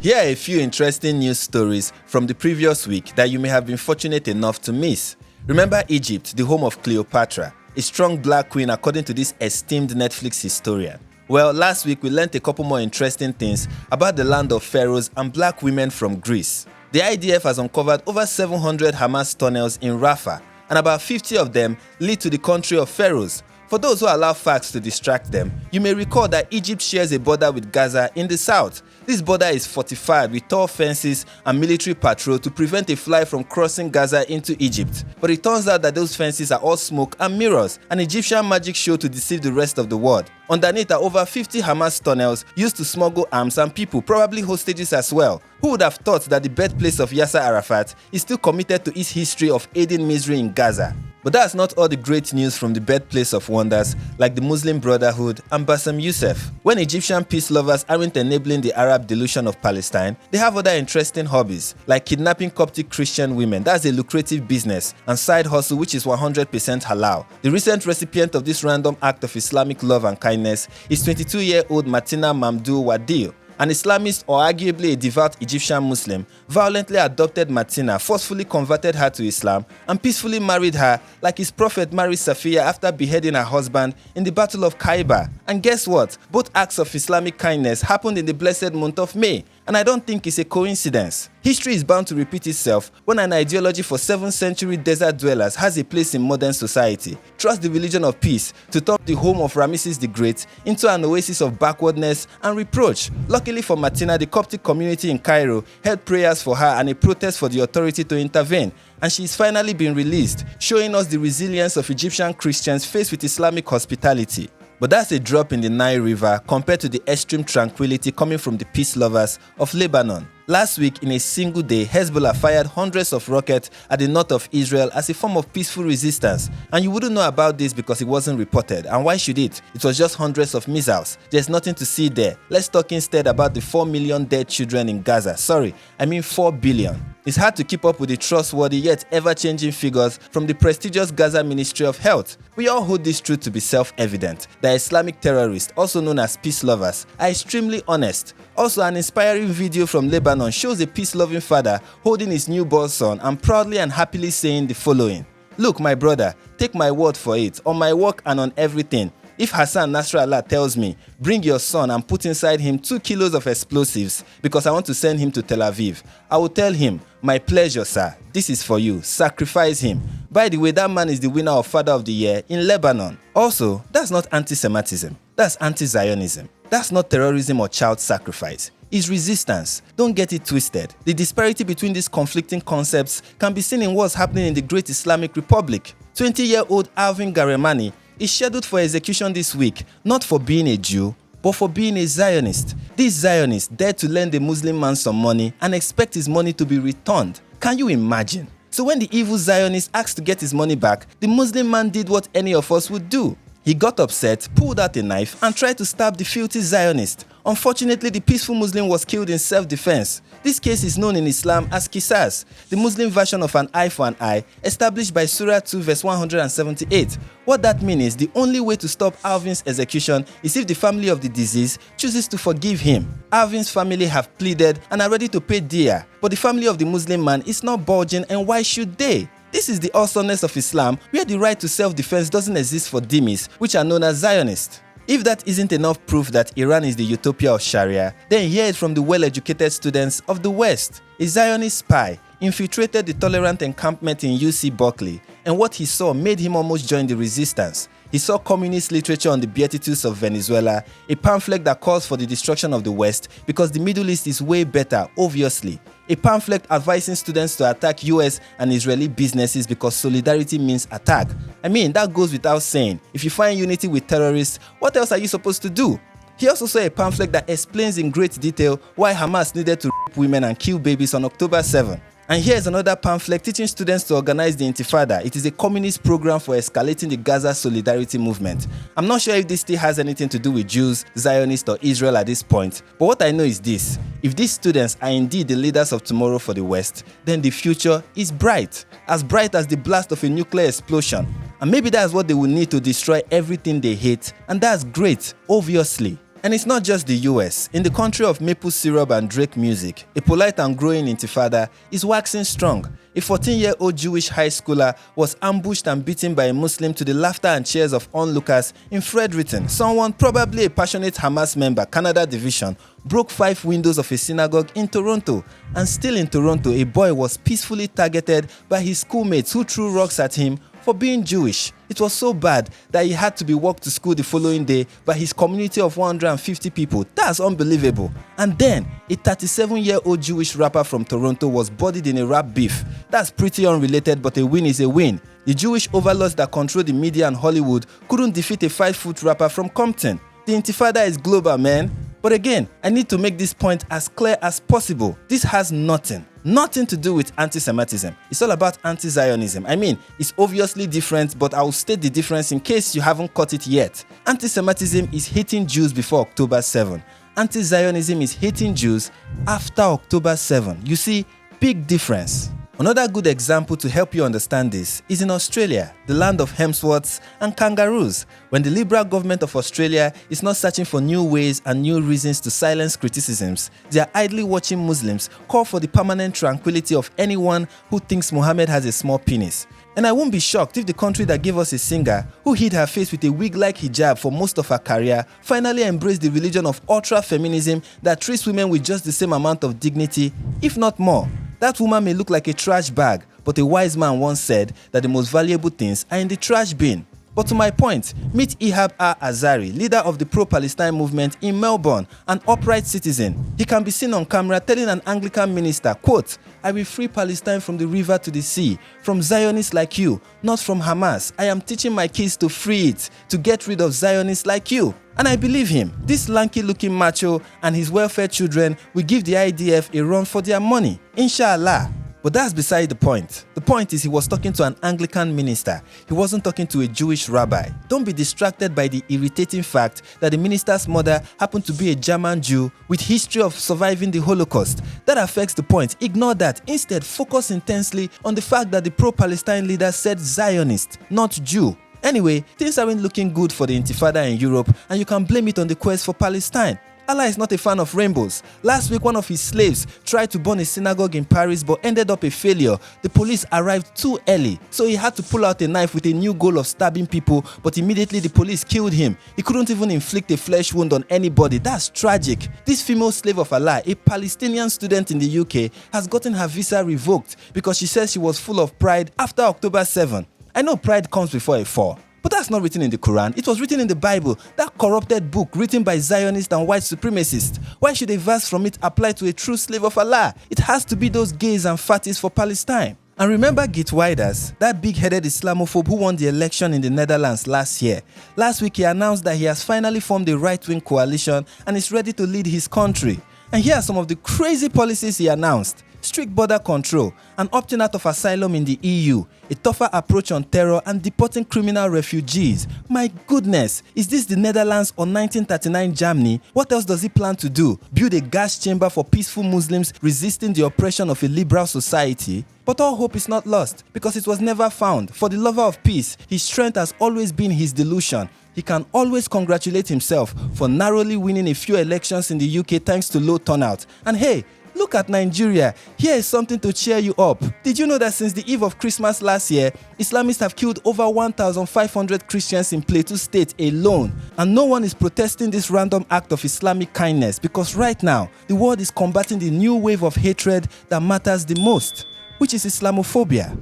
Here are a few interesting news stories from the previous week that you may have been fortunate enough to miss. Remember Egypt, the home of Cleopatra, a strong black queen according to this esteemed Netflix historian. Well, last week we learned a couple more interesting things about the land of pharaohs and black women from Greece. The IDF has uncovered over 700 Hamas tunnels in Rafah, and about 50 of them lead to the country of pharaohs. For those who allow facts to distract them, you may recall that Egypt shares a border with Gaza in the south. This border is fortified with tall fences and military patrol to prevent a fly from crossing Gaza into Egypt. But it turns out that those fences are all smoke and mirrors, an Egyptian magic show to deceive the rest of the world. Underneath are over 50 Hamas tunnels used to smuggle arms and people, probably hostages as well. Who would have thought that the birthplace of Yasser Arafat is still committed to its history of aiding misery in Gaza? But that's not all the great news from the birthplace of wonders like the Muslim Brotherhood and Bassem Youssef. When Egyptian peace lovers aren't enabling the Arab delusion of Palestine, they have other interesting hobbies like kidnapping Coptic Christian women. That's a lucrative business and side hustle which is 100% halal. The recent recipient of this random act of Islamic love and kindness is 22-year-old Martina Mamdou Wadil. An Islamist or arguably a devout Egyptian Muslim violently adopted Martina, forcefully converted her to Islam, and peacefully married her like his prophet married Safiya after beheading her husband in the Battle of Khaybar. And guess what? Both acts of Islamic kindness happened in the blessed month of May, and I don't think it's a coincidence. History is bound to repeat itself when an ideology for 7th century desert dwellers has a place in modern society. Trust the religion of peace to turn the home of Ramesses the Great into an oasis of backwardness and reproach. Luckily for Martina, the Coptic community in Cairo held prayers for her and a protest for the authority to intervene, and she's finally been released, showing us the resilience of Egyptian Christians faced with Islamic hospitality. But that's a drop in the Nile River compared to the extreme tranquility coming from the peace lovers of Lebanon. Last week, in a single day, Hezbollah fired hundreds of rockets at the north of Israel as a form of peaceful resistance. And you wouldn't know about this because it wasn't reported. And why should it? It was just hundreds of missiles. There's nothing to see there. Let's talk instead about the 4 million dead children in Gaza. Sorry, I mean 4 billion. It's hard to keep up with the trustworthy yet ever-changing figures from the prestigious Gaza Ministry of Health. We all hold this truth to be self-evident that Islamic terrorists, also known as peace lovers, are extremely honest. Also, an inspiring video from Lebanon shows a peace-loving father holding his newborn son and proudly and happily saying the following: "Look, my brother, take my word for it, on my work and on everything. If Hassan Nasrallah tells me, bring your son and put inside him 2 kilos of explosives because I want to send him to Tel Aviv, I will tell him, my pleasure, sir. This is for you. Sacrifice him." By the way, that man is the winner of Father of the Year in Lebanon. Also, that's not anti-Semitism. That's anti-Zionism. That's not terrorism or child sacrifice. It's resistance. Don't get it twisted. The disparity between these conflicting concepts can be seen in what's happening in the Great Islamic Republic. 20-year-old Alvin Garemani is scheduled for execution this week, not for being a Jew, but for being a Zionist. This Zionist dared to lend a Muslim man some money and expect his money to be returned. Can you imagine? So when the evil Zionist asked to get his money back, the Muslim man did what any of us would do. He got upset, pulled out a knife, and tried to stab the filthy Zionist. Unfortunately, the peaceful Muslim was killed in self-defense. This case is known in Islam as Qisas, the Muslim version of an eye for an eye, established by Surah 2 verse 178. What that means is the only way to stop Alvin's execution is if the family of the deceased chooses to forgive him. Alvin's family have pleaded and are ready to pay diya, but the family of the Muslim man is not budging, and why should they? This is the awesomeness of Islam, where the right to self-defense doesn't exist for dhimmis, which are known as Zionists. If that isn't enough proof that Iran is the utopia of Sharia, then hear it from the well-educated students of the West. A Zionist spy infiltrated the tolerant encampment in UC Berkeley, and what he saw made him almost join the resistance. He saw communist literature on the Beatitudes of Venezuela, a pamphlet that calls for the destruction of the West because the Middle East is way better, obviously. A pamphlet advising students to attack US and Israeli businesses because solidarity means attack. I mean, that goes without saying. If you find unity with terrorists, what else are you supposed to do? He also saw a pamphlet that explains in great detail why Hamas needed to rape women and kill babies on October 7. And here's another pamphlet teaching students to organize the Intifada. It is a communist program for escalating the Gaza solidarity movement. I'm not sure if this still has anything to do with Jews, Zionists, or Israel at this point, but what I know is this: if these students are indeed the leaders of tomorrow for the West, then the future is bright as the blast of a nuclear explosion. And maybe that's what they will need to destroy everything they hate, and that's great, obviously. And it's not just the US. In the country of maple syrup and Drake music, a polite and growing intifada is waxing strong. A 14-year-old Jewish high schooler was ambushed and beaten by a Muslim to the laughter and cheers of onlookers in Fredericton. Someone, probably a passionate Hamas member, Canada Division, broke 5 windows of a synagogue in Toronto. And still in Toronto, a boy was peacefully targeted by his schoolmates who threw rocks at him for being Jewish. It was so bad that he had to be walked to school the following day by his community of 150 people. That's unbelievable. And then, a 37-year-old Jewish rapper from Toronto was bodied in a rap beef. That's pretty unrelated, but a win is a win. The Jewish overlords that control the media and Hollywood couldn't defeat a 5-foot rapper from Compton. The Intifada is global, man. But again, I need to make this point as clear as possible. This has nothing to do with anti-Semitism. It's all about anti-Zionism. I mean, it's obviously different, but I'll state the difference in case you haven't caught it yet. Anti-Semitism is hating Jews before October 7. Anti-Zionism is hating Jews after October 7. You see, big difference. Another good example to help you understand this is in Australia, the land of Hemsworths and kangaroos. When the Liberal government of Australia is not searching for new ways and new reasons to silence criticisms, they are idly watching Muslims call for the permanent tranquility of anyone who thinks Muhammad has a small penis. And I won't be shocked if the country that gave us a singer who hid her face with a wig-like hijab for most of her career finally embraced the religion of ultra-feminism that treats women with just the same amount of dignity, if not more. That woman may look like a trash bag, but a wise man once said that the most valuable things are in the trash bin. But to my point, meet Ihab Azari, leader of the pro-Palestine movement in Melbourne, an upright citizen. He can be seen on camera telling an Anglican minister, quote, "I will free Palestine from the river to the sea, from Zionists like you, not from Hamas. I am teaching my kids to free it, to get rid of Zionists like you." And I believe him. This lanky-looking macho and his welfare children will give the IDF a run for their money, inshallah. But that's beside the point. The point is he was talking to an Anglican minister. He wasn't talking to a Jewish rabbi. Don't be distracted by the irritating fact that the minister's mother happened to be a German Jew with history of surviving the Holocaust. That affects the point. Ignore that. Instead, focus intensely on the fact that the pro-Palestine leader said Zionist, not Jew. Anyway, things aren't looking good for the Intifada in Europe, and you can blame it on the quest for Palestine. Allah is not a fan of rainbows. Last week, one of his slaves tried to burn a synagogue in Paris but ended up a failure. The police arrived too early, so he had to pull out a knife with a new goal of stabbing people, but immediately the police killed him. He couldn't even inflict a flesh wound on anybody. That's tragic. This female slave of Allah, a Palestinian student in the UK, has gotten her visa revoked because she says she was full of pride after October 7. I know pride comes before a fall, but that's not written in the Quran. It was written in the Bible, that corrupted book written by Zionists and white supremacists. Why should a verse from it apply to a true slave of Allah? It has to be those gays and fatties for Palestine. And remember Geert Wilders, that big-headed Islamophobe who won the election in the Netherlands last year. Last week he announced that he has finally formed a right-wing coalition and is ready to lead his country. And here are some of the crazy policies he announced. Strict border control, an opting out of asylum in the EU, a tougher approach on terror and deporting criminal refugees. My goodness, is this the Netherlands or 1939 Germany? What else does he plan to do? Build a gas chamber for peaceful Muslims resisting the oppression of a liberal society? But all hope is not lost, because it was never found. For the lover of peace, his strength has always been his delusion. He can always congratulate himself for narrowly winning a few elections in the UK thanks to low turnout. And hey, look at Nigeria. Here is something to cheer you up. Did you know that since the eve of Christmas last year, Islamists have killed over 1,500 Christians in Plateau State alone? And no one is protesting this random act of Islamic kindness, because right now, the world is combating the new wave of hatred that matters the most, which is Islamophobia.